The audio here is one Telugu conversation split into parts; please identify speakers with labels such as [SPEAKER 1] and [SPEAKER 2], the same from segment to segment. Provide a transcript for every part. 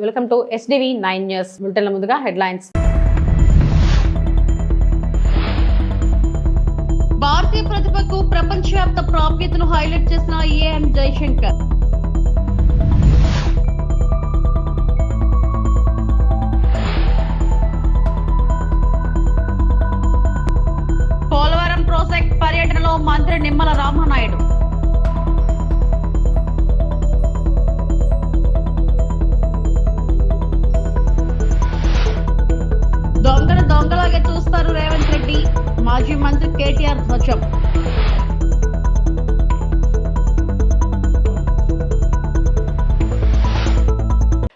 [SPEAKER 1] Welcome to SDV 9 news. బులెటిన్ల ముందుగా హెడ్లైన్స్.
[SPEAKER 2] భారతీయ ప్రతిభకు ప్రపంచవ్యాప్త ప్రాప్యతను హైలైట్ చేసిన AM జైశంకర్. పోలవరం ప్రాజెక్ట్ పర్యటనలో మంత్రి నిమ్మల రామానాయుడు. దొంగలాగే చూస్తారు రేవంత్ రెడ్డి, మాజీ మంత్రి కేటీఆర్ ధ్వజం.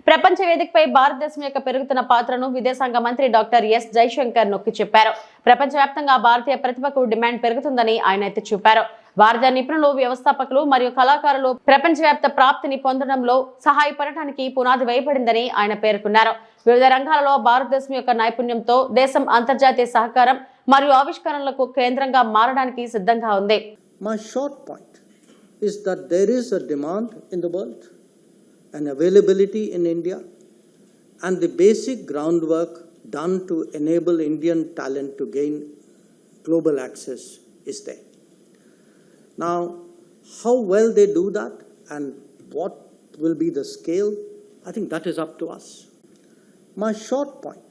[SPEAKER 1] ప్రపంచ వేదికపై భారతదేశం యొక్క పెరుగుతున్న పాత్రను విదేశాంగ మంత్రి డాక్టర్ ఎస్ జైశంకర్ నొక్కి చెప్పారు. ప్రపంచవ్యాప్తంగా భారతీయ ప్రతిభకు డిమాండ్ పెరుగుతుందని ఆయన ఎత్తి చూపారు. భారతీయ నిపుణులు, వ్యవస్థాపకులు మరియు కళాకారులు ప్రపంచవ్యాప్త ప్రాప్తిని పొందడంలో సహాయపడటానికి పునాది వేయబడిందని ఆయన పేర్కొన్నారు. వివిధ రంగాలలో భారతదేశం యొక్క నైపుణ్యంతో దేశం అంతర్జాతీయ సహకారం మరియు ఆవిష్కరణలకు కేంద్రంగా మారడానికి సిద్ధంగా ఉంది.
[SPEAKER 3] My short point is that there is a demand in the world, an availability in India, and the basic groundwork done to enable Indian talent to gain global access is there. Now, how well they do that and what will be the scale, I think that is up to us. My short point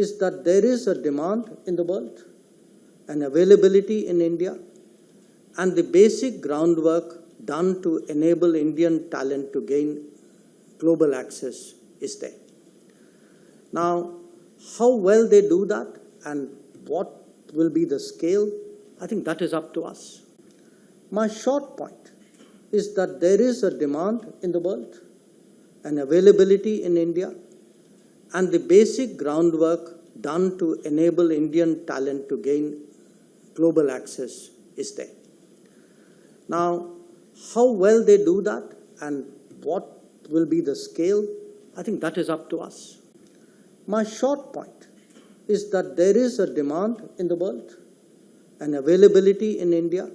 [SPEAKER 3] is that there is a demand in the world, an availability in India, and the basic groundwork done to enable Indian talent to gain global access is there. Now, how well they do that and what will be the scale, I think that is up to us. My short point is that there is a demand in the world, an availability in India, and the basic groundwork done to enable Indian talent to gain global access is there. Now, how well they do that and what will be the scale, I think that is up to us. My short point is that there is a demand in the world, an availability in India,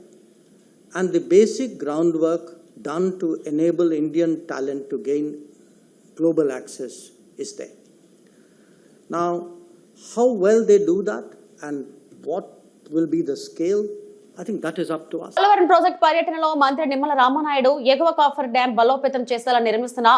[SPEAKER 3] and the basic groundwork done to enable Indian talent to gain global access is there. Now, how well they do that and what will be the scale, I think that is up to us.
[SPEAKER 1] Polavaram project పర్యటనలో మంత్రి నిమ్మల రామానాయుడు ఎగువ కాఫర్ డ్యాం బలోపేతం చేసేలా నిర్మిస్తున్న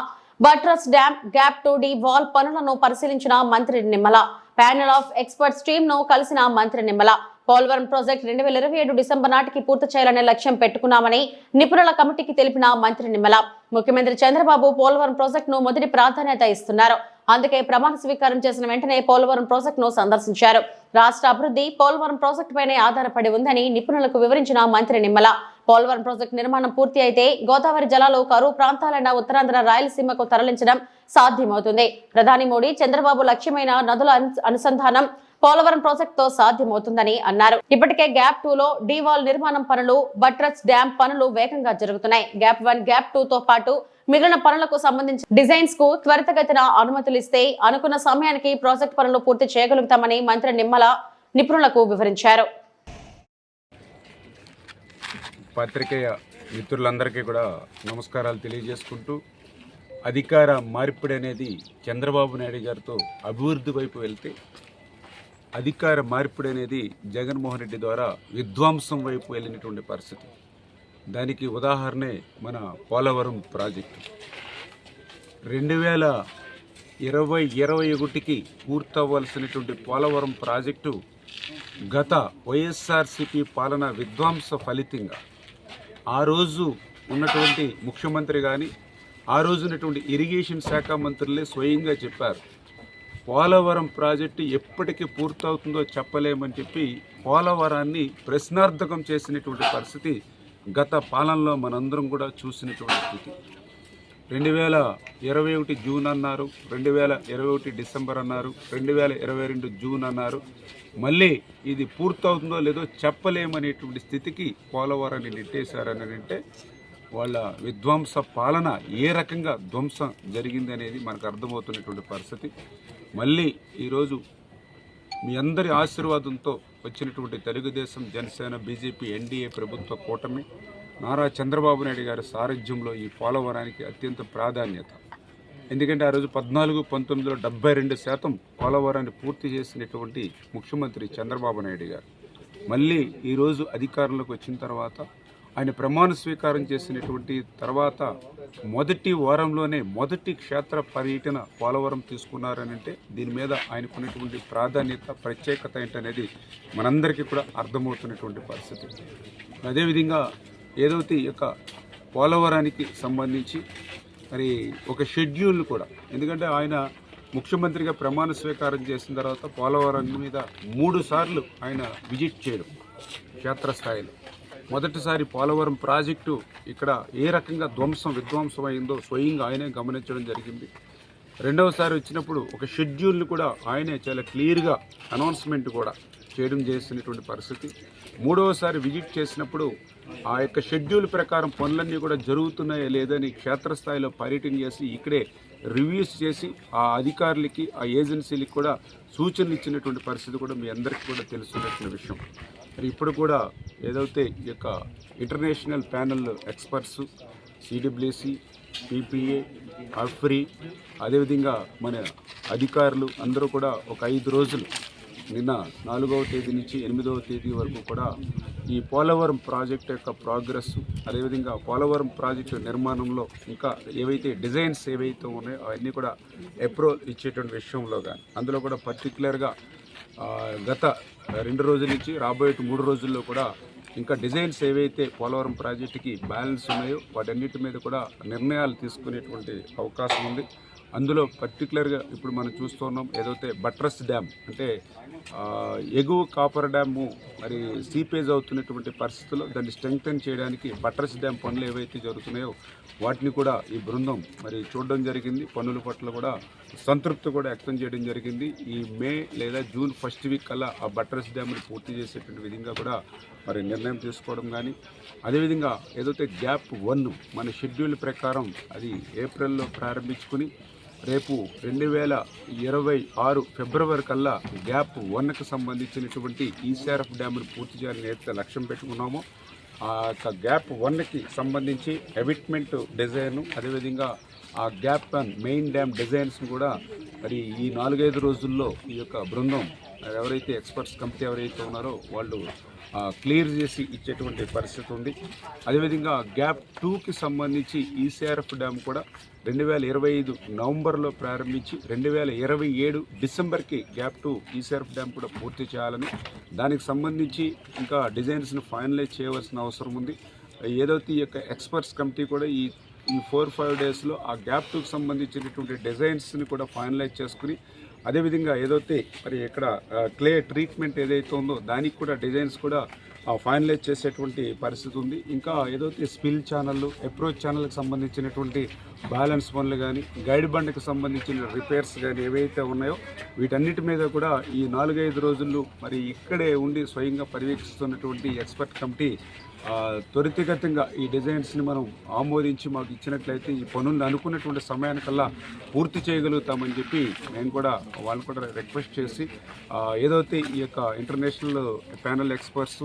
[SPEAKER 1] buttress dam gap 2D wall పనులను పరిశీలించిన మంత్రి Nimmala. Panel of experts team ను కలిసిన మంత్రి నిమ్మల. పోలవరం ప్రాజెక్ట్ 2027 డిసెంబర్ నాటికి పూర్తి చేయాలనే లక్ష్యం పెట్టుకున్నామని నిపుణుల కమిటీకి తెలిపిన మంత్రి నిమ్మల. ముఖ్యమంత్రి చంద్రబాబు పోలవరం ప్రాజెక్టును మొదటి ప్రాధాన్యత ఇస్తున్నారు. అందుకే ప్రమాణ స్వీకారం చేసిన వెంటనే పోలవరం ప్రాజెక్టును సందర్శించారు. రాష్ట్ర అభివృద్ధి పోలవరం ప్రాజెక్టు పైనే ఆధారపడి ఉందని నిపుణులకు వివరించిన మంత్రి నిమ్మల. పోలవరం ప్రాజెక్టు నిర్మాణం పూర్తి అయితే గోదావరి జలాలు కరువు ప్రాంతాలైన ఉత్తరాంధ్ర, రాయలసీమకు తరలించడం సాధ్యమవుతుంది. ప్రధాని మోడీ, చంద్రబాబు లక్ష్యమైన నదుల అనుసంధానం పోలవరం ప్రాజెక్టుతో సాధ్యమవుతుందని అన్నారు. ఇప్పటికే గ్యాప్ 2 లో డి వాల్ నిర్మాణం పనులు, బట్రస్ డ్యాం పనులు వేగంగా జరుగుతున్నాయి. గ్యాప్ 1, గ్యాప్ 2 తో పాటు మిగిలిన పనులకు సంబంధించి డిజైన్స్ కు త్వరితగతిన అనుమతులు ఇస్తే అనుకున్న సమయానికి ప్రాజెక్ట్ పనులు పూర్తి చేయగలుగుతామని మంత్రి నిమ్మల నిపుణులకు వివరించారు.
[SPEAKER 4] పత్రికేయ మిత్రులందరికీ కూడా నమస్కారాలు తెలియజేసుకుంటూ, అధికార మార్పిడి అనేది చంద్రబాబు నాయుడు గారితో అభివృద్ధి వైపు వెళ్తే, అధికార మార్పిడి అనేది జగన్మోహన్ రెడ్డి ద్వారా విధ్వంసం వైపు వెళ్ళినటువంటి పరిస్థితి. దానికి ఉదాహరణే మన పోలవరం ప్రాజెక్టు. 2021కి పూర్తవ్వాల్సినటువంటి పోలవరం ప్రాజెక్టు గత వైఎస్ఆర్సీపీ పాలన విధ్వంస ఫలితంగా ఆ రోజు ఉన్నటువంటి ముఖ్యమంత్రి కానీ, ఆ రోజు ఉన్నటువంటి ఇరిగేషన్ శాఖ మంత్రులే స్వయంగా చెప్పారు, పోలవరం ప్రాజెక్టు ఎప్పటికీ పూర్తవుతుందో చెప్పలేమని చెప్పి పోలవరాన్ని ప్రశ్నార్థకం చేసినటువంటి పరిస్థితి గత పాలనలో మనందరం కూడా చూసినటువంటి స్థితి. 2021 జూన్ అన్నారు, 2021 డిసెంబర్ అన్నారు, 2022 జూన్ అన్నారు. మళ్ళీ ఇది పూర్తవుతుందో లేదో చెప్పలేమనేటువంటి స్థితికి పోలవరాన్ని నెట్టేశారని అంటే వాళ్ళ విధ్వంస పాలన ఏ రకంగా ధ్వంసం జరిగింది అనేది మనకు అర్థమవుతున్నటువంటి పరిస్థితి. మళ్ళీ ఈరోజు మీ అందరి ఆశీర్వాదంతో వచ్చినటువంటి తెలుగుదేశం, జనసేన, బీజేపీ, ఎన్డీఏ ప్రభుత్వ కూటమి, నారా చంద్రబాబు నాయుడు గారి సారథ్యంలో ఈ పోలవరానికి అత్యంత ప్రాధాన్యత. ఎందుకంటే ఆ రోజు 14-19లో 72% పోలవరాన్ని పూర్తి చేసినటువంటి ముఖ్యమంత్రి చంద్రబాబు నాయుడు గారు మళ్ళీ ఈరోజు అధికారంలోకి వచ్చిన తర్వాత ఆయన ప్రమాణ స్వీకారం చేసినటువంటి తర్వాత మొదటి వారంలోనే మొదటి క్షేత్ర పర్యటన పోలవరం తీసుకున్నారని అంటే దీని మీద ఆయనకున్నటువంటి ప్రాధాన్యత ప్రత్యేకత ఏంటనేది మనందరికీ కూడా అర్థమవుతున్నటువంటి పరిస్థితి. అదేవిధంగా ఏదైతే ఈ యొక్క పోలవరానికి సంబంధించి మరి ఒక షెడ్యూల్ కూడా, ఎందుకంటే ఆయన ముఖ్యమంత్రిగా ప్రమాణ స్వీకారం చేసిన తర్వాత పోలవరం మీద 3 సార్లు ఆయన విజిట్ చేయడం క్షేత్రస్థాయిలో. మొదటిసారి పోలవరం ప్రాజెక్టు ఇక్కడ ఏ రకంగా విధ్వంసం అయిందో స్వయంగా ఆయనే గమనించడం జరిగింది. రెండవసారి వచ్చినప్పుడు ఒక షెడ్యూల్ని కూడా ఆయనే చాలా క్లియర్గా అనౌన్స్మెంట్ కూడా చేయడం చేసినటువంటి పరిస్థితి. మూడవసారి విజిట్ చేసినప్పుడు ఆ యొక్క షెడ్యూల్ ప్రకారం పనులన్నీ కూడా జరుగుతున్నాయా లేదని క్షేత్రస్థాయిలో పర్యటన చేసి ఇక్కడే రివ్యూస్ చేసి ఆ అధికారులకి ఆ ఏజెన్సీలకి కూడా సూచనలు ఇచ్చినటువంటి పరిస్థితి కూడా మీ అందరికీ కూడా తెలుసున్నటువంటి విషయం. మరి ఇప్పుడు కూడా ఏదైతే ఈ యొక్క international panel experts CWC, PPA, అఫ్రీ, అదేవిధంగా మన అధికారులు అందరూ కూడా ఒక 5 రోజులు నిన్న 4వ తేదీ నుంచి 8వ తేదీ వరకు కూడా ఈ పోలవరం ప్రాజెక్ట్ యొక్క ప్రోగ్రెస్, అదేవిధంగా పోలవరం ప్రాజెక్టు నిర్మాణంలో ఇంకా ఏవైతే డిజైన్స్ ఏవైతే ఉన్నాయో అవన్నీ కూడా అప్రూవల్ ఇచ్చేటువంటి విషయంలో కానీ అందులో కూడా పర్టికులర్గా గత 2 రోజుల నుంచి రాబోయే 3 రోజుల్లో కూడా ఇంకా డిజైన్స్ ఏవైతే పోలవరం ప్రాజెక్టుకి బ్యాలెన్స్ ఉన్నాయో వాటన్నిటి మీద కూడా నిర్ణయాలు తీసుకునేటువంటి అవకాశం ఉంది. అందులో పర్టికులర్గా ఇప్పుడు మనం చూస్తున్నాం ఏదైతే బట్రస్ డ్యామ్ అంటే ఎగువ కాపర్ డ్యాము మరి సీపేజ్ అవుతున్నటువంటి పరిస్థితుల్లో దాన్ని స్ట్రెంగ్తన్ చేయడానికి బట్రస్ డ్యామ్ పనులు ఏవైతే జరుగుతున్నాయో వాటిని కూడా ఈ బృందం మరి చూడడం జరిగింది. పనుల పట్ల కూడా సంతృప్తి కూడా వ్యక్తం చేయడం జరిగింది. ఈ మే లేదా జూన్ ఫస్ట్ వీక్ కల్లా ఆ బట్రస్ డ్యామ్ని పూర్తి చేసేటువంటి విధంగా కూడా మరి నిర్ణయం తీసుకోవడం కానీ, అదేవిధంగా ఏదైతే గ్యాప్ 1 మన షెడ్యూల్ ప్రకారం అది ఏప్రిల్లో ప్రారంభించుకుని రేపు 2026 ఫిబ్రవరి కల్లా గ్యాప్ 1కి సంబంధించినటువంటి ఈసీఆర్ఎఫ్ డ్యామ్ను పూర్తి చేయాలని ఏదైతే లక్ష్యం పెట్టుకున్నామో ఆ యొక్క గ్యాప్ 1కి సంబంధించి ఎవిట్మెంట్ డిజైన్, అదేవిధంగా ఆ గ్యాప్ 1 మెయిన్ డ్యామ్ డిజైన్స్ను కూడా మరి ఈ 4-5 రోజుల్లో ఈ యొక్క బృందం ఎవరైతే ఎక్స్పర్ట్స్ కమిటీ ఎవరైతే ఉన్నారో వాళ్ళు క్లియర్ చేసి ఇచ్చేటువంటి పరిస్థితి ఉంది. అదేవిధంగా గ్యాప్ 2కి సంబంధించి ఈసీఆర్ఎఫ్ డ్యామ్ కూడా 2025 నవంబర్లో ప్రారంభించి 2027 డిసెంబర్కి గ్యాప్ 2 ఈసీఆర్ఎఫ్ డ్యామ్ కూడా పూర్తి చేయాలని, దానికి సంబంధించి ఇంకా డిజైన్స్ని ఫైనలైజ్ చేయవలసిన అవసరం ఉంది. ఏదైతే ఈ యొక్క ఎక్స్పర్ట్స్ కమిటీ కూడా ఈ 4-5 డేస్లో ఆ గ్యాప్ 2కి సంబంధించినటువంటి డిజైన్స్ని కూడా ఫైనలైజ్ చేసుకుని, అదేవిధంగా ఏదైతే మరి ఇక్కడ క్లే ట్రీట్మెంట్ ఏదైతే ఉందో దానికి కూడా డిజైన్స్ కూడా ఫైనలైజ్ చేసేటువంటి పరిస్థితి ఉంది. ఇంకా ఏదైతే స్పిల్ ఛానళ్ళు, అప్రోచ్ ఛానల్కి సంబంధించినటువంటి బ్యాలెన్స్ పనులు కానీ, గైడ్ బండ్కి సంబంధించిన రిపేర్స్ కానీ ఏవైతే ఉన్నాయో వీటన్నిటి మీద కూడా ఈ 4-5 రోజుల్లో మరి ఇక్కడే ఉండి స్వయంగా పర్యవేక్షిస్తున్నటువంటి ఎక్స్పర్ట్ కమిటీ త్వరితగతంగా ఈ డిజైన్స్ని మనం ఆమోదించి మాకు ఇచ్చినట్లయితే ఈ పనులను అనుకున్నటువంటి సమయానికల్లా పూర్తి చేయగలుగుతామని చెప్పి నేను కూడా వాళ్ళు కూడా రిక్వెస్ట్ చేసి ఏదైతే ఈ యొక్క ఇంటర్నేషనల్ ప్యానల్ ఎక్స్పర్ట్స్,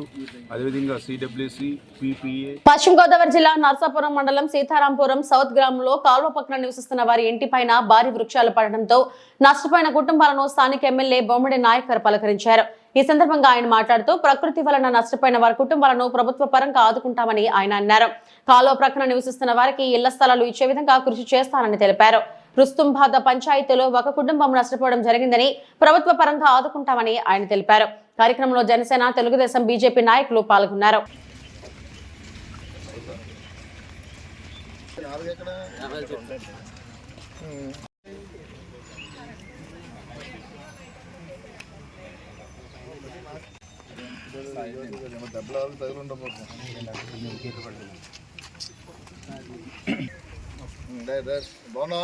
[SPEAKER 4] అదేవిధంగా సిడబ్ల్యూసి, పిపిఏ.
[SPEAKER 1] పశ్చిమ గోదావరి జిల్లా నర్సాపురం మండలం సీతారాంపురం సౌత్ గ్రామంలో కాలువ పక్కన నివసిస్తున్న వారి ఇంటిపైన భారీ వృక్షాలు పడడంతో నష్టపోయిన కుటుంబాలను స్థానిక ఎమ్మెల్యే బొమ్మడి నాయకర్ పలకరించారు. ఈ సందర్భంగా ఆయన మాట్లాడుతూ ప్రకృతి వలన నష్టపోయిన వారి కుటుంబాలను ప్రభుత్వ పరంగా ఆదుకుంటామని ఆయన అన్నారు. కాలువ ప్రక్కన నివసిస్తున్న వారికి ఇళ్ల స్థలాలు ఇచ్చే విధంగా కృషి చేస్తానని తెలిపారు. రుస్తుంబాద పంచాయతీలో ఒక కుటుంబం నష్టపోవడం జరిగిందని ప్రభుత్వ పరంగా ఆదుకుంటామని ఆయన తెలిపారు. కార్యక్రమంలో జనసేన, తెలుగుదేశం, బీజేపీ నాయకులు పాల్గొన్నారు.
[SPEAKER 5] బాగున్నా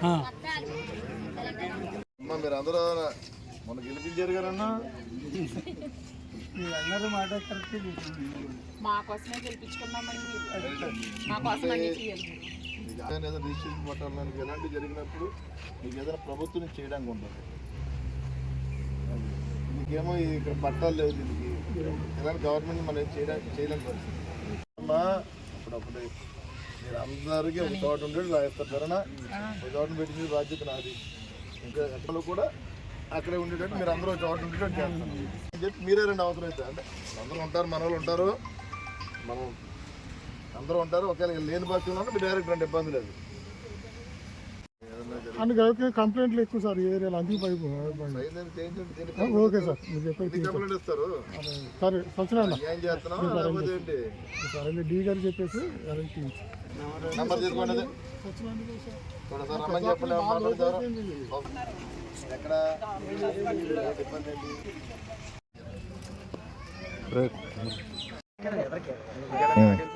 [SPEAKER 5] అమ్మా మీరు అందరూ మొన్న గెలిపించారు కదన్నా,
[SPEAKER 6] అందరూ మాట కరెక్ట్.
[SPEAKER 7] మా కోసమే గెలిపించుకున్నామండి. మా కోసం అన్ని చేయాలి.
[SPEAKER 5] ఏదైనా రిజిస్ట్రేషన్ పట్టాలకి ఎలాంటి జరిగినప్పుడు మీకు ఏదైనా ప్రభుత్వం చేయడానికి ఉంటుంది. మీకేమో ఇక్కడ పట్టాలు లేవు, దీనికి ఎలాంటి గవర్నమెంట్ మనం చేయలేని పరిస్థితి అమ్మా. అప్పుడప్పుడు మీరు అందరికీ ఒక చోట ఉండేది రాయిస్తారు సరేనా, ఒక చోట పెట్టిన బాధ్యత నాది. ఇంకా ఎక్కడ కూడా అక్కడే ఉండేటట్టు మీరు అందరూ చోట ఉండేటట్టు చేస్తాను అని చెప్పి మీరే రెండు అవసరం అయితే. అంటే అందరూ ఉంటారు, మన వాళ్ళు ఉంటారు, మనం అందరూ ఉంటారు. ఒకవేళ లేని పక్షంలో మీరు డైరెక్ట్ రండి, ఇబ్బంది లేదు.
[SPEAKER 6] అందుకే కంప్లైంట్లు ఎక్కువ సార్ ఈ ఏరియాలో, అందుకు ఓకే సార్ మీరు చెప్పేది
[SPEAKER 5] కంప్లైంట్ ఇస్తారు.
[SPEAKER 6] సరే సచిన
[SPEAKER 5] ఏం చేస్తున్నావు లేకపోతే ఏంటి
[SPEAKER 6] సరే డి గారు చెప్పేసి
[SPEAKER 5] నెంబర్ తీసుకోండి. చూడండి సార్, రమ్మని చెప్పండి. మాట్లాడతారు ఎక్కడ ఇబ్బంది ఏంటి?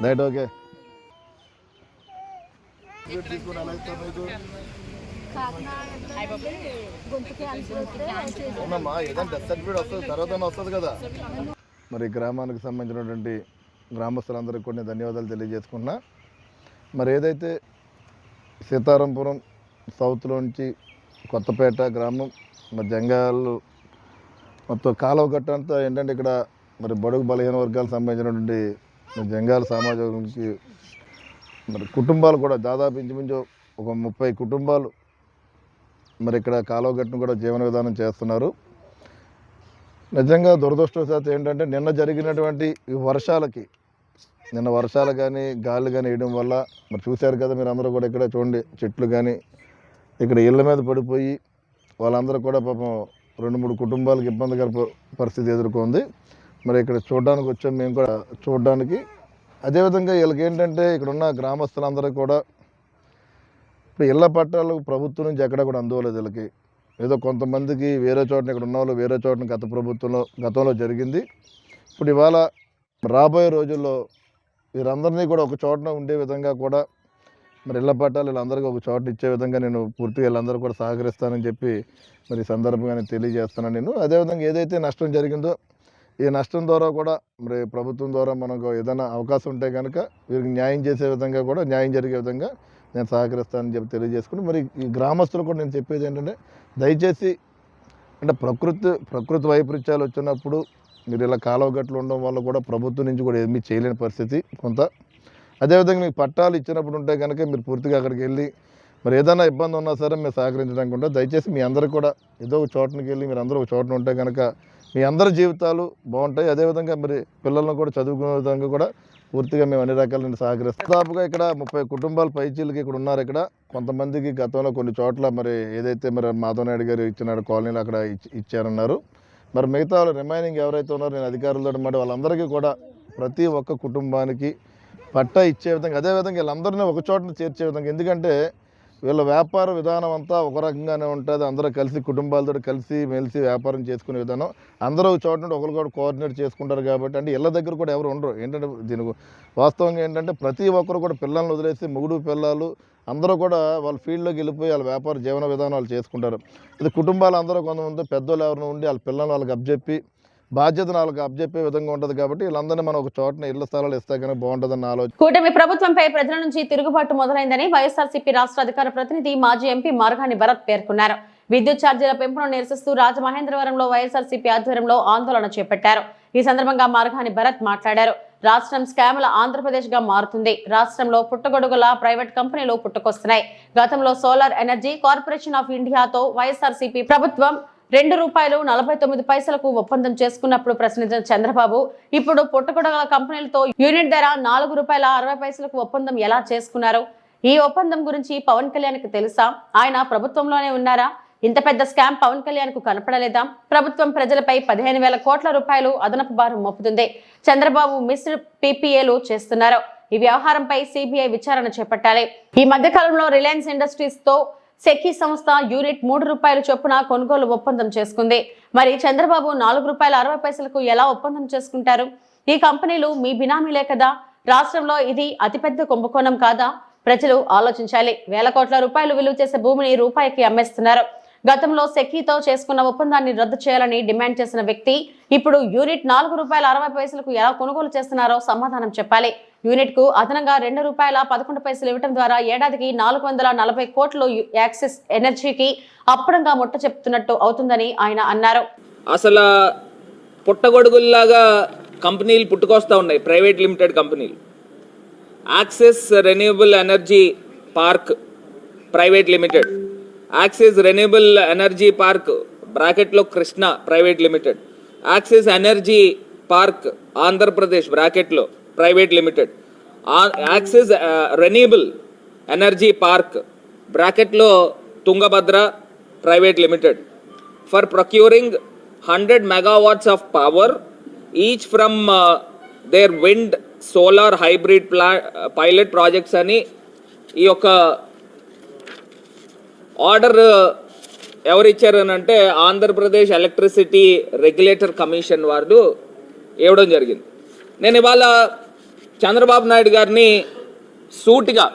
[SPEAKER 5] రైట్ ఓకే తీసుకుని ఎలా ఇస్తారు మీకు? అవునమ్మా, ఏదైనా డెత్ సర్టిఫికేట్ వస్తుంది, తర్వాత వస్తుంది కదా. మరి గ్రామానికి సంబంధించినటువంటి గ్రామస్తులందరికీ కూడా నేను ధన్యవాదాలు తెలియజేసుకున్నా. మరి ఏదైతే సీతారాంపురం సౌత్లోంచి కొత్తపేట గ్రామం మరి జంగాలు మొత్తం కాలువ గట్ట అంతా ఏంటంటే ఇక్కడ మరి బడుగు బలహీన వర్గాలకు సంబంధించినటువంటి జంగాల సమాజానికి మరి కుటుంబాలు కూడా దాదాపు ఇంచుమించు ఒక 30 కుటుంబాలు మరి ఇక్కడ కాలువ గట్టును కూడా జీవన విధానం చేస్తున్నారు. నిజంగా దురదృష్టవశాత్తు ఏంటంటే నిన్న జరిగినటువంటి ఈ వర్షాలకి, నిన్న వర్షాలు కానీ గాలి కానీ వేయడం వల్ల మరి చూశారు కదా మీరు అందరూ కూడా, ఇక్కడ చూడండి చెట్లు కానీ ఇక్కడ ఇళ్ళ మీద పడిపోయి వాళ్ళందరూ కూడా పాపం 2-3 కుటుంబాలకు ఇబ్బందికర పరిస్థితి ఎదుర్కొంది. మరి ఇక్కడ చూడడానికి వచ్చాం మేము కూడా చూడడానికి. అదేవిధంగా వీళ్ళకి ఏంటంటే ఇక్కడ ఉన్న గ్రామస్తులందరూ కూడా ఇప్పుడు ఇళ్ల పట్టాలు ప్రభుత్వం నుంచి ఎక్కడ కూడా అందువలేదు. వీళ్ళకి ఏదో కొంతమందికి వేరే చోటన ఇక్కడ ఉన్న వాళ్ళు వేరే చోటన గతంలో జరిగింది. ఇప్పుడు ఇవాళ రాబోయే రోజుల్లో వీరందరినీ కూడా ఒక చోటన ఉండే విధంగా కూడా మరి ఇళ్ల పట్టాలు వీళ్ళందరికీ ఒక చోట ఇచ్చే విధంగా నేను పూర్తిగా వీళ్ళందరూ కూడా సహకరిస్తానని చెప్పి మరి ఈ సందర్భంగా నేను తెలియజేస్తున్నాను. నేను అదేవిధంగా ఏదైతే నష్టం జరిగిందో ఈ నష్టం ద్వారా కూడా మరి ప్రభుత్వం ద్వారా మనకు ఏదైనా అవకాశం ఉంటే కనుక వీరికి న్యాయం చేసే విధంగా కూడా న్యాయం జరిగే విధంగా నేను సహకరిస్తానని చెప్పి తెలియజేసుకుని మరి ఈ గ్రామస్తులు కూడా నేను చెప్పేది ఏంటంటే దయచేసి అంటే ప్రకృతి వైపరీత్యాలు వచ్చినప్పుడు మీరు ఇలా కాలువ గట్లు ఉండడం వల్ల కూడా ప్రభుత్వం నుంచి కూడా ఏమీ చేయలేని పరిస్థితి కొంత. అదేవిధంగా మీకు పట్టాలు ఇచ్చినప్పుడు ఉంటే కనుక మీరు పూర్తిగా అక్కడికి వెళ్ళి మరి ఏదైనా ఇబ్బంది ఉన్నా సరే మీరు సహకరించడానికి ఉంటుంది. దయచేసి మీ అందరూ కూడా ఏదో ఒక చోటనికి వెళ్ళి మీరు అందరూ ఒక చోటన ఉంటే కనుక మీ అందరి జీవితాలు బాగుంటాయి. అదేవిధంగా మరి పిల్లలను కూడా చదువుకునే విధంగా కూడా పూర్తిగా మేము అన్ని రకాల సహకరిస్తాం. దాదాపుగా ఇక్కడ 30 కుటుంబాల పైచీలకి ఇక్కడ ఉన్నారు. ఇక్కడ కొంతమందికి గతంలో కొన్ని చోట్ల మరి ఏదైతే మరి మాధవ్ నాయుడు గారు ఇచ్చినాడు కాలనీలు అక్కడ ఇచ్చారన్నారు. మరి మిగతా వాళ్ళు రిమైనింగ్ ఎవరైతే ఉన్నారో నేను అధికారులతో మాట వాళ్ళందరికీ కూడా ప్రతి ఒక్క కుటుంబానికి పట్టా ఇచ్చే విధంగా, అదేవిధంగా వీళ్ళందరినీ ఒక చోటన చేర్చే విధంగా, ఎందుకంటే వీళ్ళ వ్యాపార విధానం అంతా ఒక రకంగానే ఉంటుంది. అందరూ కలిసి కుటుంబాలతో కలిసి మెలిసి వ్యాపారం చేసుకునే విధానం అందరూ ఒక చోట నుండి ఒకరికొకరు కోఆర్డినేట్ చేసుకుంటారు. కాబట్టి అంటే ఇళ్ళ దగ్గర కూడా ఎవరు ఉండరు. ఏంటంటే దీనికి వాస్తవంగా ఏంటంటే ప్రతి ఒక్కరు కూడా పిల్లల్ని వదిలేసి మొగుడు పిల్లలు అందరూ కూడా వాళ్ళ ఫీల్డ్లోకి వెళ్ళిపోయి వాళ్ళ వ్యాపార జీవన విధానాలు చేసుకుంటారు. ఇది కుటుంబాలు అందరూ కొంతమంది పెద్దోళ్ళు ఎవరైనా ఉండి వాళ్ళ పిల్లల్ని వాళ్ళకి అప్పచెప్పి బాధ్యతను వాళ్ళకి అప్పచెప్పే విధంగా ఉంటుంది. కాబట్టి వీళ్ళందరినీ మనం ఒక చోటన ఇళ్ల స్థలాలు ఇస్తే కనుక బాగుంటుందన్న ఆలోచన.
[SPEAKER 1] కూటమి ప్రభుత్వంపై ప్రజల నుంచి తిరుగుబాటు మొదలైందని వైఎస్ఆర్సీపీ రాష్ట్ర అధికార ప్రతినిధి మాజీ ఎంపీ మార్గాని భరత్ పేర్కొన్నారు. విద్యుత్ ఛార్జీల పెంపును నిరసిస్తూ రాజమహేంద్రవరంలో వైఎస్ఆర్సీపీ ఆధ్వర్యంలో ఆందోళన చేపట్టారు. ఈ సందర్భంగా మార్గాని భరత్ మాట్లాడారు. రాష్ట్రం స్కాముల ఆంధ్రప్రదేశ్ గా మారుతుంది. రాష్ట్రంలో పుట్టగొడుగుల ప్రైవేట్ కంపెనీలు పుట్టుకొస్తున్నాయి. గతంలో సోలార్ ఎనర్జీ కార్పొరేషన్ ఆఫ్ ఇండియాతో వైఎస్ఆర్సీపీ ప్రభుత్వం ₹2.49 ఒప్పందం చేసుకున్నప్పుడు ప్రశ్నించిన చంద్రబాబు ఇప్పుడు పుట్టగొడుగుల కంపెనీలతో యూనిట్ ధర ₹4.60 ఒప్పందం ఎలా చేసుకున్నారు? ఈ ఒప్పందం గురించి పవన్ కళ్యాణ్ కి తెలుసా? ఆయన ప్రభుత్వంలోనే ఉన్నారా? ఇంత పెద్ద స్కామ్ పవన్ కళ్యాణ్ కు కనపడలేదా? ప్రభుత్వం ప్రజలపై 15,000 కోట్ల రూపాయలు అదనపు భారం మోపుతుంది. చంద్రబాబు మిస్డ్ పీపీఏలు చేస్తున్నారు. ఈ వ్యవహారంపై సిబిఐ విచారణ చేపట్టాలి. ఈ మధ్య కాలంలో రిలయన్స్ ఇండస్ట్రీస్ తో సెకీ సంస్థ యూనిట్ ₹3 చొప్పున కొనుగోలు ఒప్పందం చేసుకుంది. మరి చంద్రబాబు ₹4.60 ఎలా ఒప్పందం చేసుకుంటారు? ఈ కంపెనీలు మీ బినామీలే కదా? రాష్ట్రంలో ఇది అతిపెద్ద కుంభకోణం కాదా? ప్రజలు ఆలోచించాలి. వేల కోట్ల రూపాయలు విలువ చేసే భూమిని రూపాయికి అమ్మేస్తున్నారు. గతంలో సెకీతో చేసుకున్న ఒప్పందాన్ని రద్దు చేయాలని డిమాండ్ చేసిన వ్యక్తి ఇప్పుడు యూనిట్ ₹4.60 ఎలా కొనుగోలు చేస్తున్నారో సమాధానం చెప్పాలి. యూనిట్ కు అదనంగా ₹2.11 ఇవ్వడం ద్వారా ఏడాదికి 440 కోట్లు యాక్సిస్ ఎనర్జీకి అప్పడంగా ముట్ట చెప్తున్నట్టు అవుతుందని ఆయన అన్నారు.
[SPEAKER 8] అసలు పుట్టగొడుగుల్లాగా కంపెనీలు పుట్టుకొస్తూ ఉన్నాయి, ప్రైవేట్ లిమిటెడ్ కంపెనీలు. Axis renewable energy park private limited, Axis renewable energy park బ్రాకెట్లో Krishna private limited, Axis energy park Andhra Pradesh బ్రాకెట్లో private limited, Axis renewable energy park బ్రాకెట్లో Tungabhadra private limited for procuring 100 megawatts of power each from their wind solar hybrid pilot projects అని ఈ యొక్క ఆర్డర్ ఎవరు ఇచ్చారు అని అంటే ఆంధ్రప్రదేశ్ ఎలక్ట్రిసిటీ రెగ్యులేటర్ కమిషన్ వారు ఇవ్వడం జరిగింది. నేను ఇవాళ చంద్రబాబు నాయుడు గారిని సూటిగా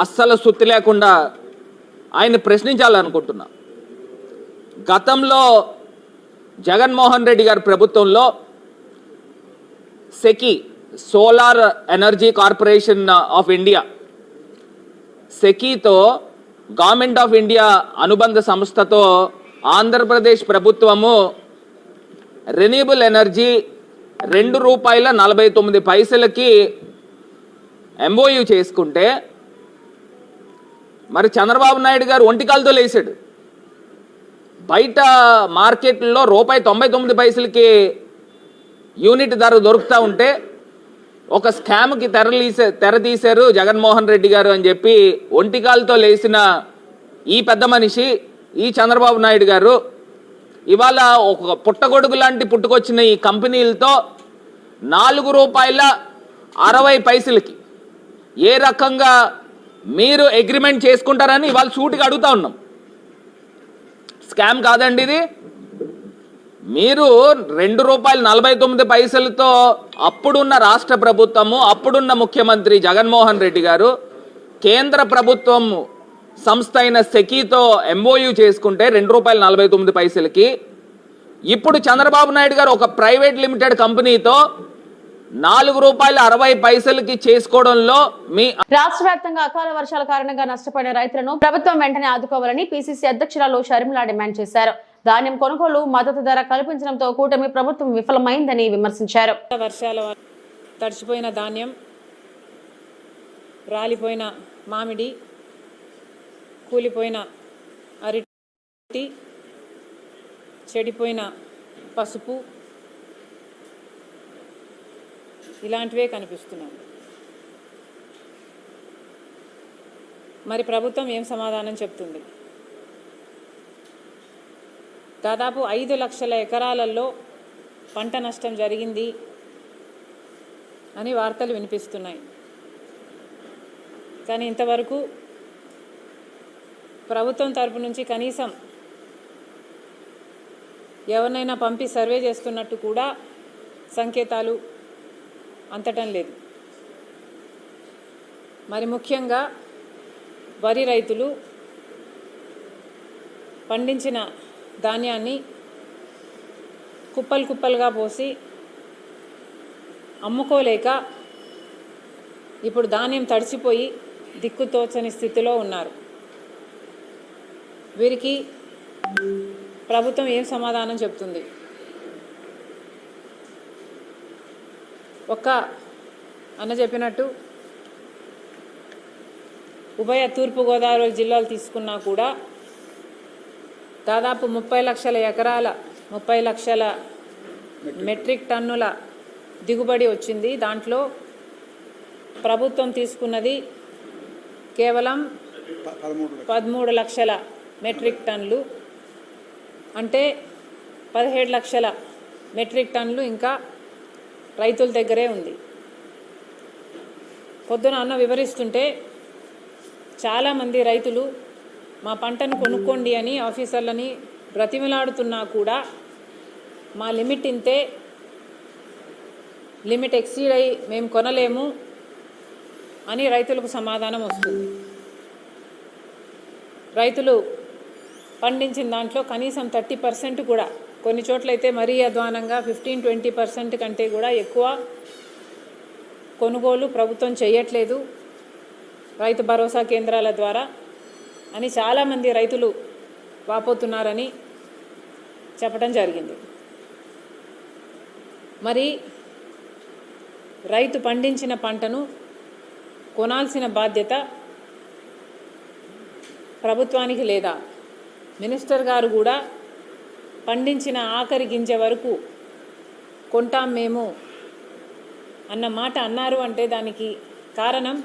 [SPEAKER 8] అస్సలు సుత్తి లేకుండా ఆయన ప్రశ్నించాలనుకుంటున్నా. గతంలో జగన్మోహన్ రెడ్డి గారి ప్రభుత్వంలో SECI solar energy corporation of India సెకీతో గవర్నమెంట్ ఆఫ్ ఇండియా అనుబంధ సంస్థతో ఆంధ్రప్రదేశ్ ప్రభుత్వము రెన్యూబుల్ ఎనర్జీ ₹2.49కి ఎంఓయూ చేసుకుంటే మరి చంద్రబాబు నాయుడు గారు ఒంటికాలతో లేచాడు. బయట మార్కెట్లో ₹1.99కి యూనిట్ ధర దొరుకుతూ ఉంటే ఒక స్కామ్కి తెర తీశారు జగన్మోహన్ రెడ్డి గారు అని చెప్పి ఒంటికాలతో లేచిన ఈ పెద్ద మనిషి ఈ చంద్రబాబు నాయుడు గారు ఇవాళ ఒక పుట్టగొడుగు లాంటి పుట్టుకొచ్చిన ఈ కంపెనీలతో ₹4.60కి ఏ రకంగా మీరు అగ్రిమెంట్ చేసుకుంటారని ఇవాళ సూటిగా అడుగుతా ఉన్నాం. స్కామ్ కాదండి ఇది. మీరు ₹2.49తో అప్పుడున్న రాష్ట్ర ప్రభుత్వము, అప్పుడున్న ముఖ్యమంత్రి జగన్మోహన్ రెడ్డి గారు కేంద్ర ప్రభుత్వం సంస్థ అయిన సెకీతో ఎంఓయూ చేసుకుంటే ₹2.49కి ఇప్పుడు చంద్రబాబు నాయుడు గారు ఒక ప్రైవేట్ లిమిటెడ్ కంపెనీతో ₹4.60కి చేసుకోవడంలో మీ
[SPEAKER 1] రాష్ట్ర వ్యాప్తంగా అకాల వర్షాల కారణంగా నష్టపోయిన రైతులను ప్రభుత్వం వెంటనే ఆదుకోవాలని పిసిసి అధ్యక్షురాలు షర్మిల డిమాండ్ చేశారు. ధాన్యం కొనుగోలు మద్దతు ధర కల్పించడంతో కూటమి ప్రభుత్వం విఫలమైందని విమర్శించారు.
[SPEAKER 7] వర్షాల తడిచిపోయిన ధాన్యం, రాలిపోయిన మామిడి, కూలిపోయిన అరటి, చెడిపోయిన పసుపు ఇలాంటివే కనిపిస్తున్నాయి. మరి ప్రభుత్వం ఏం సమాధానం చెప్తుంది? దాదాపు 5 లక్షల ఎకరాలలో పంట నష్టం జరిగింది అని వార్తలు వినిపిస్తున్నాయి. కానీ ఇంతవరకు ప్రభుత్వం తరపు నుంచి కనీసం ఎవరినైనా పంపి సర్వే చేస్తున్నట్టు కూడా సంకేతాలు అందటం లేదు. మరి ముఖ్యంగా వరి రైతులు పండించిన ధాన్యాన్ని కుప్పలు కుప్పలుగా పోసి అమ్ముకోలేక ఇప్పుడు ధాన్యం తడిసిపోయి దిక్కుతోచని స్థితిలో ఉన్నారు. వీరికి ప్రభుత్వం ఏం సమాధానం చెప్తుంది? ఒక్క అన్న చెప్పినట్టు ఉభయ తూర్పుగోదావరి జిల్లాలు తీసుకున్నా కూడా దాదాపు 30 లక్షల ఎకరాల 30 లక్షల మెట్రిక్ టన్నుల దిగుబడి వచ్చింది. దాంట్లో ప్రభుత్వం తీసుకున్నది కేవలం 13 లక్షల మెట్రిక్ టన్నులు, అంటే 17 లక్షల మెట్రిక్ టన్నులు ఇంకా రైతుల దగ్గరే ఉంది. పొద్దున అన్న వివరిస్తుంటే చాలామంది రైతులు మా పంటను కొనుక్కోండి అని ఆఫీసర్లని బ్రతిమిలాడుతున్నా కూడా మా లిమిట్ ఇంతే, లిమిట్ ఎక్సీడ్ అయ్యి మేము కొనలేము అని రైతులకు సమాధానం వస్తుంది. రైతులు పండించిన దాంట్లో కనీసం 30% కూడా, కొన్ని చోట్లయితే మరీ అధ్వానంగా 15-20% కంటే కూడా ఎక్కువ కొనుగోలు ప్రభుత్వం చేయట్లేదు రైతు భరోసా కేంద్రాల ద్వారా అని చాలామంది రైతులు వాపోతున్నారని చెప్పడం జరిగింది. మరి రైతు పండించిన పంటను కొనాల్సిన బాధ్యత ప్రభుత్వానికి లేదా? మినిస్టర్ గారు కూడా పండించిన ఆఖరి గింజ వరకు కొంటాం మేము అన్న మాట అన్నారు అంటే దానికి కారణం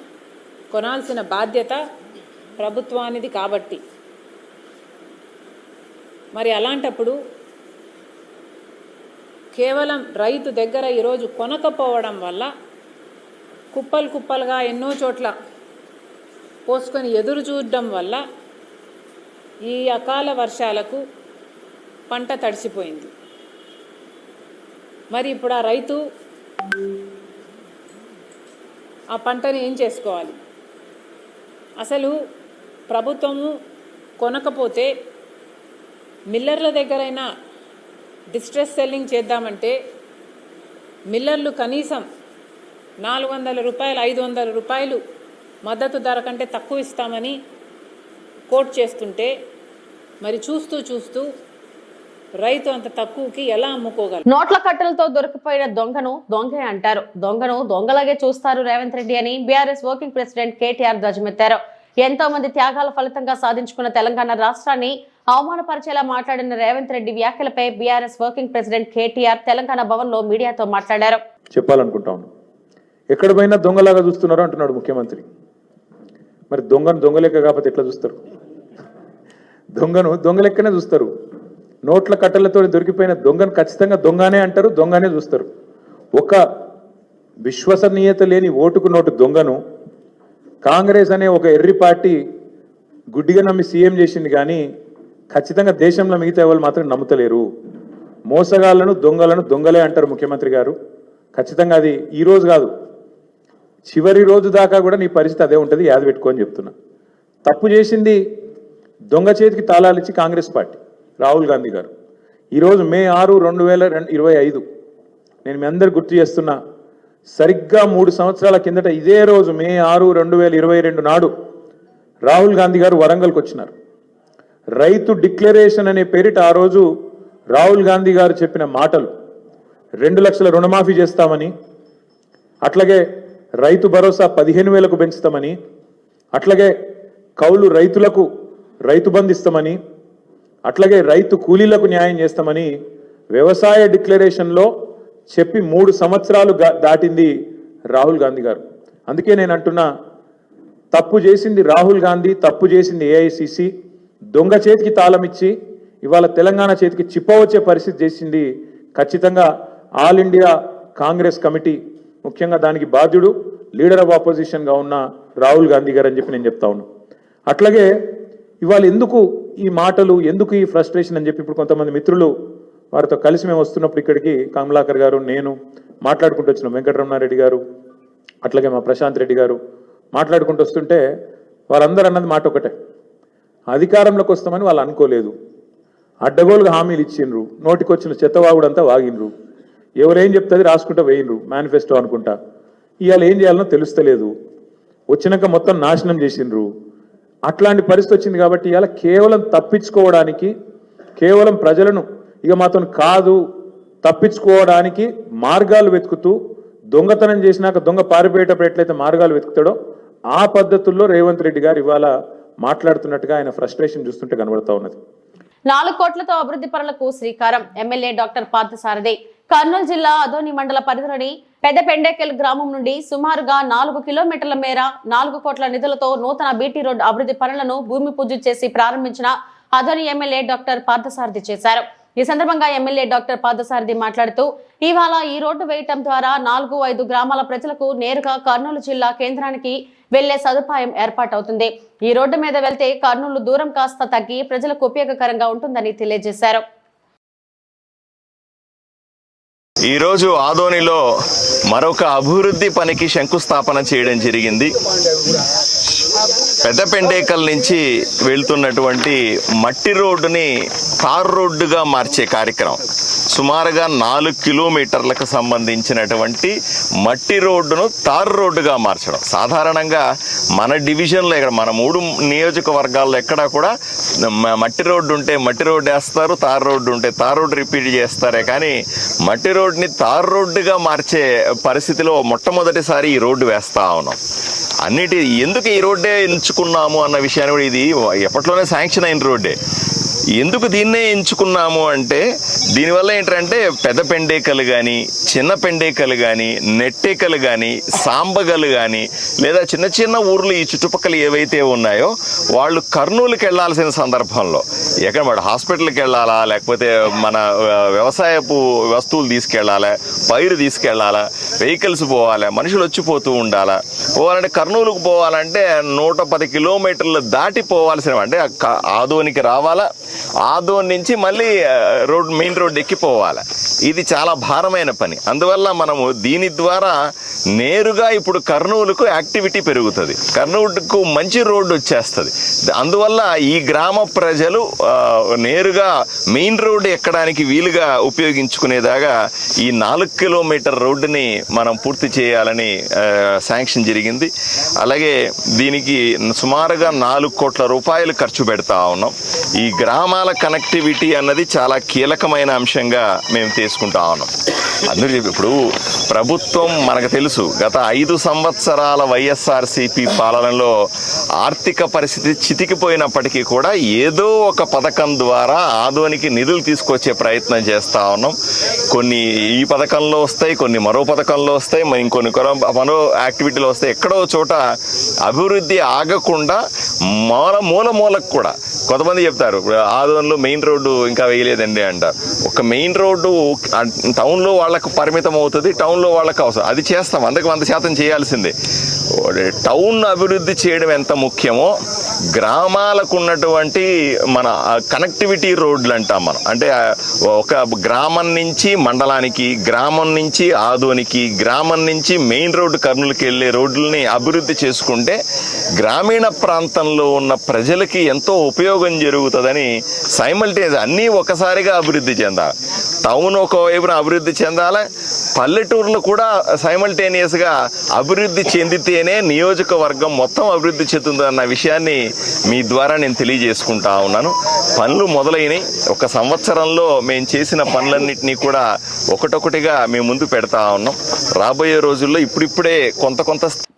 [SPEAKER 7] కొనాల్సిన బాధ్యత ప్రభుత్వానిది కాబట్టి. మరి అలాంటప్పుడు కేవలం రైతు దగ్గర ఈరోజు కొనకపోవడం వల్ల కుప్పలు కుప్పలుగా ఎన్నో చోట్ల పోసుకొని ఎదురు చూడడం వల్ల ఈ అకాల వర్షాలకు పంట తడిసిపోయింది. మరి ఇప్పుడు ఆ రైతు ఆ పంటని ఏం చేసుకోవాలి? అసలు ప్రభుత్వము కొనకపోతే మిల్లర్ల దగ్గరైనా డిస్ట్రెస్ సెల్లింగ్ చేద్దామంటే మిల్లర్లు కనీసం 400 రూపాయలు 500 రూపాయలు మద్దతు ధర కంటే తక్కువ ఇస్తామని కోట్ చేస్తుంటే మరి చూస్తూ చూస్తూ రైతు అంత తక్కువకి ఎలా అమ్ముకోగలరు?
[SPEAKER 1] నోట్ల కట్టలతో దొరికిపోయిన దొంగను దొంగే అంటారు, దొంగను దొంగలాగే చూస్తారు రేవంత్ రెడ్డి అని బీఆర్ఎస్ వర్కింగ్ ప్రెసిడెంట్ కేటీఆర్ ధ్వజమెత్తారు. ఎంతో మంది త్యాగాల ఫలితంగా సాధించుకున్న తెలంగాణ రాష్ట్రాన్ని అవమానపరిచేలా మాట్లాడిన రేవంత్ రెడ్డి వ్యాఖ్యలపై BRS working president KTR Telangana Bhavan లో మీడియాతో మాట్లాడారు.
[SPEAKER 9] చెప్పాలనుకుంటాను, ఎక్కడ పోయినా దొంగలాగా చూస్తున్నారు అంటున్నాడు ముఖ్యమంత్రి. మరి దొంగను దొంగలెక్క కాకపోతే ఎట్లా చూస్తారు? దొంగను దొంగలెక్కనే చూస్తారు. నోట్ల కట్టలతో దొరికిపోయిన దొంగను ఖచ్చితంగా దొంగనే అంటారు, దొంగనే చూస్తారు. ఒక విశ్వసనీయత లేని ఓటుకు నోటు దొంగను కాంగ్రెస్ అనే ఒక ఎర్రి పార్టీ గుడ్డిగా నమ్మి సీఎం చేసింది, కానీ ఖచ్చితంగా దేశంలో మిగతా వాళ్ళు మాత్రం నమ్ముతలేరు. మోసగాళ్లను దొంగలను దొంగలే అంటారు ముఖ్యమంత్రి గారు. ఖచ్చితంగా అది ఈరోజు కాదు, చివరి రోజు దాకా కూడా నీ పరిస్థితి అదే ఉంటుంది, యాద పెట్టుకోని చెప్తున్నా. తప్పు చేసింది దొంగ చేతికి తాళాలు ఇచ్చి కాంగ్రెస్ పార్టీ, రాహుల్ గాంధీ గారు. ఈరోజు మే 6, 2025 నేను మీ అందరు గుర్తు చేస్తున్నా, సరిగ్గా 3 సంవత్సరాల కిందట ఇదే రోజు మే 6, 2022 నాడు రాహుల్ గాంధీ గారు వరంగల్కి వచ్చినారు. రైతు డిక్లరేషన్ అనే పేరిట ఆ రోజు రాహుల్ గాంధీ గారు చెప్పిన మాటలు, 2 లక్షల రుణమాఫీ చేస్తామని, అట్లాగే రైతు భరోసా 15,000కు పెంచుతామని, అట్లాగే కౌలు రైతులకు రైతు బంధు ఇస్తామని, అట్లాగే రైతు కూలీలకు న్యాయం చేస్తామని వ్యవసాయ డిక్లరేషన్లో చెప్పి 3 సంవత్సరాలు దాటింది రాహుల్ గాంధీ గారు. అందుకే నేను అంటున్నా, తప్పు చేసింది రాహుల్ గాంధీ, తప్పు చేసింది ఏఐసిసి. దొంగ చేతికి తాళం ఇచ్చి ఇవాళ తెలంగాణ చేతికి చిప్పవచ్చే పరిస్థితి చేసింది ఖచ్చితంగా ఆల్ ఇండియా కాంగ్రెస్ కమిటీ, ముఖ్యంగా దానికి బాధ్యుడు లీడర్ ఆఫ్ ఆపోజిషన్గా ఉన్న రాహుల్ గాంధీ గారు అని చెప్పి నేను చెప్తా ఉన్నాను. అట్లాగే ఇవాళ ఎందుకు ఈ మాటలు, ఎందుకు ఈ ఫ్రస్ట్రేషన్ అని చెప్పి ఇప్పుడు కొంతమంది మిత్రులు వారితో కలిసి మేము వస్తున్నప్పుడు ఇక్కడికి కమలాకర్ గారు, నేను మాట్లాడుకుంటూ వచ్చినాం, వెంకటరమణారెడ్డి గారు, అట్లాగే మా ప్రశాంత్ రెడ్డి గారు మాట్లాడుకుంటూ వస్తుంటే వారందరూ అన్నది మాట ఒకటే, అధికారంలోకి వస్తామని వాళ్ళు అనుకోలేదు, అడ్డగోలుగా హామీలు ఇచ్చిండ్రు, నోటికొచ్చిన చెత్తవాగుడంతా వాగినరు, ఎవరేం చెప్తుంది రాసుకుంటూ వేయినరు, మేనిఫెస్టో అనుకుంటా. ఇవాళ ఏం చేయాలనో తెలుస్తలేదు, వచ్చినాక మొత్తం నాశనం చేసిండ్రు. అట్లాంటి పరిస్థితి వచ్చింది కాబట్టి ఇవాళ కేవలం తప్పించుకోవడానికి, కేవలం ప్రజలను ఇక మాతో కాదు తప్పించుకోవడానికి మార్గాలు వెతుకుతూ, దొంగతనం చేసినాక దొంగ పారిపోయేటప్పుడు ఎట్లయితే మార్గాలు వెతుకుతాడో ఆ పద్ధతుల్లో రేవంత్ రెడ్డి గారు ఇవాళ మాట్లాడుతున్నట్టుగా ఆయన ఫ్రస్ట్రేషన్ చూస్తుంటే కనబడతా ఉన్నది.
[SPEAKER 1] 4 కోట్లతో అభివృద్ధి పనులకు శ్రీకారం. ఎమ్మెల్యే డాక్టర్ పార్థసారథి కర్నూలు జిల్లా అదోని మండల పరిధిలోని పెద్ద పెండేకెల్ గ్రామం నుండి సుమారుగా 4 కిలోమీటర్ల మేర 4 కోట్ల నిధులతో నూతన బీటీ రోడ్ అభివృద్ధి పనులను భూమి పూజ చేసి ప్రారంభించిన అదోని ఎమ్మెల్యే డాక్టర్ పార్థసారథి చేశారు. ఈ సందర్భంగా ఎమ్మెల్యే డాక్టర్ పార్థసారథి మాట్లాడుతూ, ఇవాళ ఈ రోడ్డు వేయటం ద్వారా 4-5 గ్రామాల ప్రజలకు నేరుగా కర్నూలు జిల్లా కేంద్రానికి వెళ్లే సదుపాయం ఏర్పాటవుతుంది. ఈ రోడ్డు మీద వెళ్తే కర్నూలు దూరం కాస్త తగ్గి ప్రజలకు ఉపయోగకరంగా ఉంటుందని తెలియజేశారు.
[SPEAKER 10] ఈరోజు ఆదోనిలో మరొక అభివృద్ధి పనికి శంకుస్థాపన చేయడం జరిగింది. పెద్దపెండేకల్ నుంచి వెళ్తున్నటువంటి మట్టి రోడ్డుని తార్ రోడ్డుగా మార్చే కార్యక్రమం. సుమారుగా 4 కిలోమీటర్లకు సంబంధించినటువంటి మట్టి రోడ్డును తార్ రోడ్డుగా మార్చడం. సాధారణంగా మన డివిజన్లో ఇక్కడ మన 3 నియోజకవర్గాల్లో ఎక్కడా కూడా మట్టి రోడ్డు ఉంటే మట్టి రోడ్డు వేస్తారు, తార్ రోడ్డు ఉంటే తార్ రోడ్డు రిపీట్ చేస్తారే కానీ మట్టి రోడ్డుని తార్ రోడ్డుగా మార్చే పరిస్థితిలో మొట్టమొదటిసారి ఈ రోడ్డు వేస్తా ఉన్నాం. ఎందుకు ఈ రోడ్డే ఎంచుకున్నాము అన్న విషయాన్ని కూడా, ఇది ఎప్పట్లోనే శాంక్షన్ అయిన రోడ్డే. ఎందుకు దీన్నే ఎంచుకున్నాము అంటే దీనివల్ల ఏంటంటే పెద్ద పెండేకలు కానీ, చిన్న పెండేకలు కానీ, నెట్టేకలు కానీ, సాంబగలు కానీ, లేదా చిన్న చిన్న ఊర్లు ఈ చుట్టుపక్కల ఏవైతే ఉన్నాయో వాళ్ళు కర్నూలుకి వెళ్లాల్సిన సందర్భంలో ఎక్కడ మన హాస్పిటల్కి వెళ్ళాలా, లేకపోతే మన వ్యవసాయపు వస్తువులు తీసుకెళ్లాలా, పైరు తీసుకెళ్లాలా, వెహికల్స్ పోవాలా, మనుషులు వచ్చిపోతూ ఉండాలా. పోవాలంటే కర్నూలుకు పోవాలంటే 110 కిలోమీటర్లు దాటి పోవాల్సిన, అంటే ఆదోనికి రావాలా, ఆదోన్ నుంచి మళ్ళీ మెయిన్ రోడ్ ఎక్కిపోవాలి. ఇది చాలా భారమైన పని. అందువల్ల మనము దీని ద్వారా నేరుగా ఇప్పుడు కర్నూలుకు యాక్టివిటీ పెరుగుతుంది, కర్నూలుకు మంచి రోడ్డు వచ్చేస్తుంది. అందువల్ల ఈ గ్రామ ప్రజలు నేరుగా మెయిన్ రోడ్డు ఎక్కడానికి వీలుగా ఉపయోగించుకునేదాగా ఈ 4 కిలోమీటర్ రోడ్డుని మనం పూర్తి చేయాలని శాంక్షన్ జరిగింది. అలాగే దీనికి సుమారుగా 4 కోట్ల రూపాయలు ఖర్చు పెడతా ఉన్నాం. ఈ గ్రామాల కనెక్టివిటీ అన్నది చాలా కీలకమైన అంశంగా మేము తీసుకుంటా ఉన్నాం. అందరూ ఇప్పుడు ప్రభుత్వం మనకు తెలుసు, గత 5 సంవత్సరాల వైఎస్ఆర్సీపీ పాలనలో ఆర్థిక పరిస్థితి చితికిపోయినప్పటికీ కూడా ఏదో ఒక పథకం ద్వారా ఆదోనికి నిధులు తీసుకొచ్చే ప్రయత్నం చేస్తా ఉన్నాం. కొన్ని ఈ పథకంలో వస్తాయి, కొన్ని మరో పథకంలో వస్తాయి, ఇంకొన్ని మరో యాక్టివిటీలో వస్తాయి. ఎక్కడో చోట అభివృద్ధి ఆగకుండా మూలకు కూడా కొంతమంది చెప్తారు ఆదోన్లో మెయిన్ రోడ్డు ఇంకా వేయలేదండి అంటారు. ఒక మెయిన్ రోడ్డు టౌన్లో వాళ్ళకు పరిమితం అవుతుంది, టౌన్లో వాళ్ళకు అవసరం, అది చేస్తాం, 100% చేయాల్సిందే. టౌన్ అభివృద్ధి చేయడం ఎంత ముఖ్యమో గ్రామాలకు ఉన్నటువంటి మన కనెక్టివిటీ రోడ్లు అంటాం మనం. అంటే ఒక గ్రామం నుంచి మండలానికి, గ్రామం నుంచి ఆదోనికి, గ్రామం నుంచి మెయిన్ రోడ్డు కర్నూలుకి వెళ్ళే రోడ్లని అభివృద్ధి చేసుకుంటే గ్రామీణ ప్రాంతంలో ఉన్న ప్రజలకి ఎంతో ఉపయోగం జరుగుతుందని సైమల్టేనియస్ అన్నీ ఒకసారిగా అభివృద్ధి చెందాలి. టౌన్ ఒకవైపున అభివృద్ధి చెందాలి, పల్లెటూర్లు కూడా సైమల్టేనియస్గా అభివృద్ధి చెందితేనే నియోజకవర్గం మొత్తం అభివృద్ధి చెందుతుంది అన్న విషయాన్ని మీ ద్వారా నేను తెలియజేసుకుంటా ఉన్నాను. పనులు మొదలైనవి. 1 సంవత్సరంలో మేము చేసిన పనులన్నింటినీ కూడా ఒకటొకటిగా మేము ముందు పెడతా ఉన్నాం. రాబోయే రోజుల్లో ఇప్పుడిప్పుడే కొంత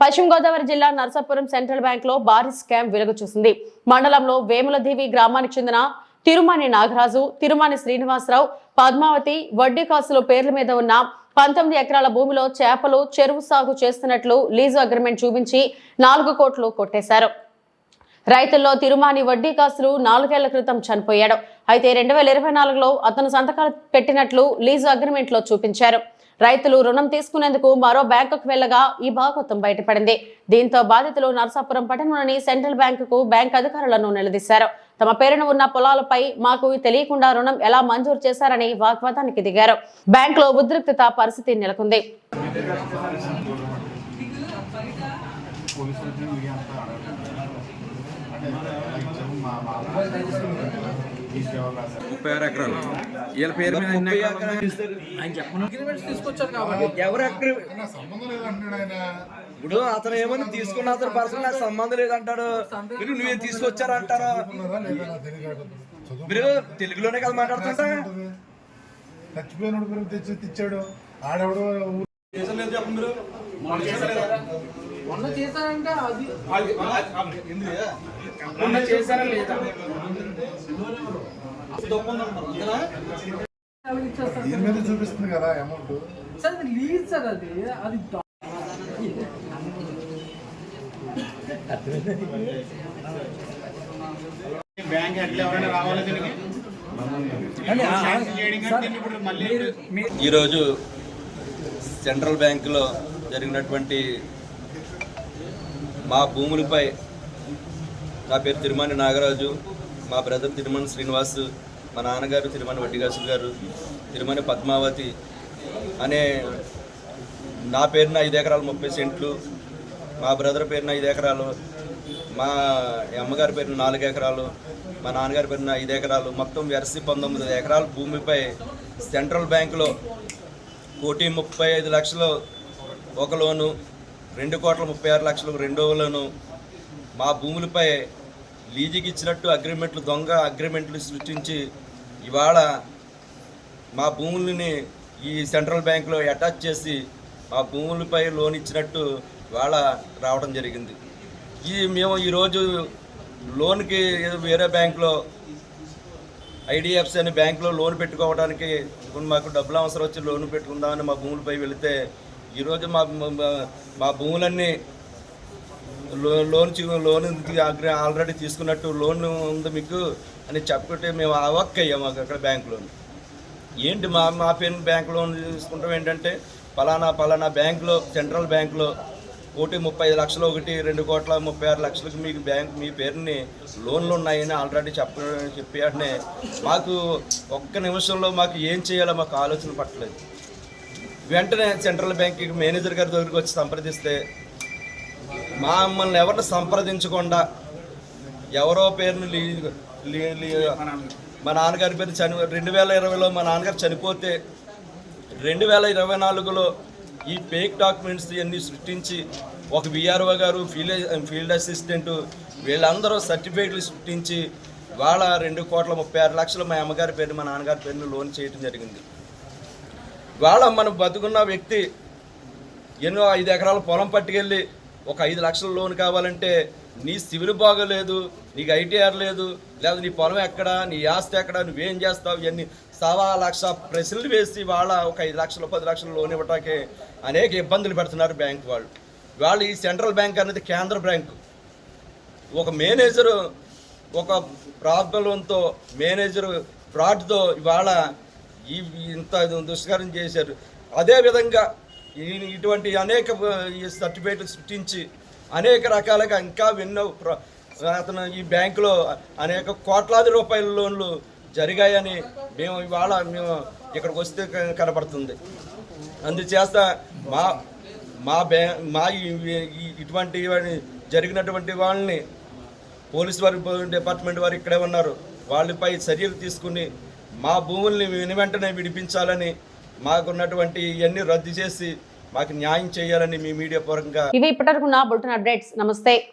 [SPEAKER 1] పశ్చిమ గోదావరి జిల్లా నరసాపురం సెంట్రల్ బ్యాంక్ లో భారీ స్కామ్ వెలుగు చూసింది. మండలంలో వేములదేవి గ్రామానికి చెందిన తిరుమాని నాగరాజు, తిరుమాని శ్రీనివాసరావు, పద్మావతి వడ్డీ కాసుల పేర్ల మీద ఉన్న 19 ఎకరాల భూమిలో చేపలు చెరువు సాగు చేస్తున్నట్లు లీజు అగ్రిమెంట్ చూపించి 4 కోట్లు కొట్టేశారు. రైతుల్లో తిరుమాని వడ్డీ కాసులు 4 ఏళ్ల క్రితం చనిపోయాడు. అయితే 2024లో అతను సంతకాలు పెట్టినట్లు లీజు అగ్రిమెంట్ లో చూపించారు. రైతులు రుణం తీసుకునేందుకు మరో బ్యాంకుకు వెళ్లగా ఈ భాగోతం బయటపడింది. దీంతో బాధితులు నరసాపురం పట్టణంలోని సెంట్రల్ బ్యాంకుకు బ్యాంక్ అధికారులను నిలదీశారు. తమ పేరున ఉన్న పొలాలపై మాకు తెలియకుండా రుణం ఎలా మంజూరు చేశారని వాగ్వాదానికి దిగారు. బ్యాంకులో ఉద్రిక్తత పరిస్థితి నెలకొంది.
[SPEAKER 11] ఇప్పుడు అతను ఏమని తీసుకున్న అతను పర్సనల్ నాకు సంబంధం లేదంటాడు. మీరు నువ్వేం తీసుకొచ్చారంటారా? మీరు తెలుగులోనే కదా మాట్లాడుతుంటా.
[SPEAKER 6] చచ్చిపోయినోడు గురించి తెచ్చి తెచ్చాడు ఆడెవడో చెప్పండి.
[SPEAKER 11] మొన్న చేశారంటే అది చేశారా లేదా
[SPEAKER 6] దీని మీద చూపిస్తుంది కదా అమౌంట్.
[SPEAKER 11] సార్ అది లీజ్ సార్, అది
[SPEAKER 12] ఈరోజు సెంట్రల్ బ్యాంకులో జరిగినటువంటి మా భూములపై నా పేరు తిరుమాని నాగరాజు, మా బ్రదర్ తిరుమని శ్రీనివాస్, మా నాన్నగారు తిరుమని వడ్డీగాసులు గారు, తిరుమని పద్మావతి అనే నా పేరున 5 ఎకరాలు 30 సెంట్లు, మా బ్రదర్ పేరున 5 ఎకరాలు, మా అమ్మగారి పేరున 4 ఎకరాలు, మా నాన్నగారి పేరున 5 ఎకరాలు, మొత్తం వెరసి 19 ఎకరాల భూమిపై సెంట్రల్ బ్యాంకులో 1,35,00,000 ఒక లోను, 2,36,00,000 రెండవ లోను, మా భూములపై లీజుకి ఇచ్చినట్టు అగ్రిమెంట్లు, దొంగ అగ్రిమెంట్లు సృష్టించి ఇవాళ మా భూములని ఈ సెంట్రల్ బ్యాంకులో అటాచ్ చేసి మా భూములపై లోన్ ఇచ్చినట్టు ఇవాళ రావడం జరిగింది. మేము ఈరోజు లోన్కి వేరే బ్యాంకులో ఐడిఎఫ్సి అనే బ్యాంకులో లోన్ పెట్టుకోవడానికి మాకు డబ్బులు అవసరం వచ్చి లోన్ పెట్టుకుందామని మా భూములపై వెళితే ఈరోజు మా భూములన్నీ లోన్ ఆల్రెడీ తీసుకున్నట్టు లోన్ ఉంది మీకు అని చెప్పుకుంటే మేము అవక్కయ్యాము అక్కడ బ్యాంక్ లోన్. ఏంటి మా పేరు బ్యాంక్ లోన్ తీసుకుంటాం ఏంటంటే పలానా బ్యాంకులో సెంట్రల్ బ్యాంకులో 1,35,00,000 ఒకటి 2,36,00,000 మీకు మీ పేరుని లోన్లు ఉన్నాయని ఆల్రెడీ చెప్పాడనే మాకు ఒక్క నిమిషంలో మాకు ఏం చేయాలో మాకు ఆలోచన పట్టలేదు. వెంటనే సెంట్రల్ బ్యాంక్కి మేనేజర్ గారి దగ్గరికి వచ్చి సంప్రదిస్తే మమ్మల్ని ఎవరిని సంప్రదించకుండా ఎవరో పేరుని మా నాన్నగారి పేరు 2020లో మా నాన్నగారు చనిపోతే 2024లో ఈ ఫేక్ డాక్యుమెంట్స్ ఇవన్నీ సృష్టించి ఒక విఆర్ఓ గారు, ఫీల్డ్ అసిస్టెంట్ వీళ్ళందరూ సర్టిఫికేట్లు సృష్టించి వాళ్ళ 2,36,00,000 మా అమ్మగారి పేరు మా నాన్నగారి పేరును లోన్ చేయడం జరిగింది. వాళ్ళ మనం బతుకున్న వ్యక్తి ఎన్నో 5 ఎకరాల పొలం పట్టుకెళ్ళి ఒక 5 లక్షల లోన్ కావాలంటే నీ సివిల్ బాగోలేదు, నీకు ఐటీఆర్ లేదు, లేదా నీ పొలం ఎక్కడ, నీ ఆస్తి ఎక్కడ, నువ్వేం చేస్తావు, ఇవన్నీ 1,00,000 ప్రశ్నలు వేసి వాళ్ళ ఒక 5 లక్షలు 10 లక్షలు లోన్ ఇవ్వటానికి అనేక ఇబ్బందులు పెడుతున్నారు బ్యాంక్ వాళ్ళు. ఈ సెంట్రల్ బ్యాంక్ అనేది కేంద్ర బ్యాంకు. ఒక మేనేజరు ఒక ప్రాబ్లంతో మేనేజరు ఫ్రాడ్తో ఇవాళ ఇంత దుష్కరం చేశారు. అదేవిధంగా ఇటువంటి అనేక సర్టిఫికేట్లు సృష్టించి అనేక రకాలుగా ఇంకా ఎన్నో అతను ఈ బ్యాంకులో అనేక కోట్లాది రూపాయల లోన్లు జరిగాయని మేము ఇక్కడికి వస్తే కనపడుతుంది. అందుచేత ఇటువంటి జరిగినటువంటి వాళ్ళని పోలీసు డిపార్ట్మెంట్ వారు ఇక్కడే ఉన్నారు, వాళ్ళపై చర్యలు తీసుకుని మా భూముల్ని వెంటనే విడిపించాలని, మాకున్నటువంటి ఇవన్నీ రద్దు చేసి మాకు న్యాయం చేయాలని మీ మీడియా పూర్వకంగా.
[SPEAKER 1] ఇవి ఇప్పటివరకున్న బులెటిన్ అప్డేట్స్. నమస్తే.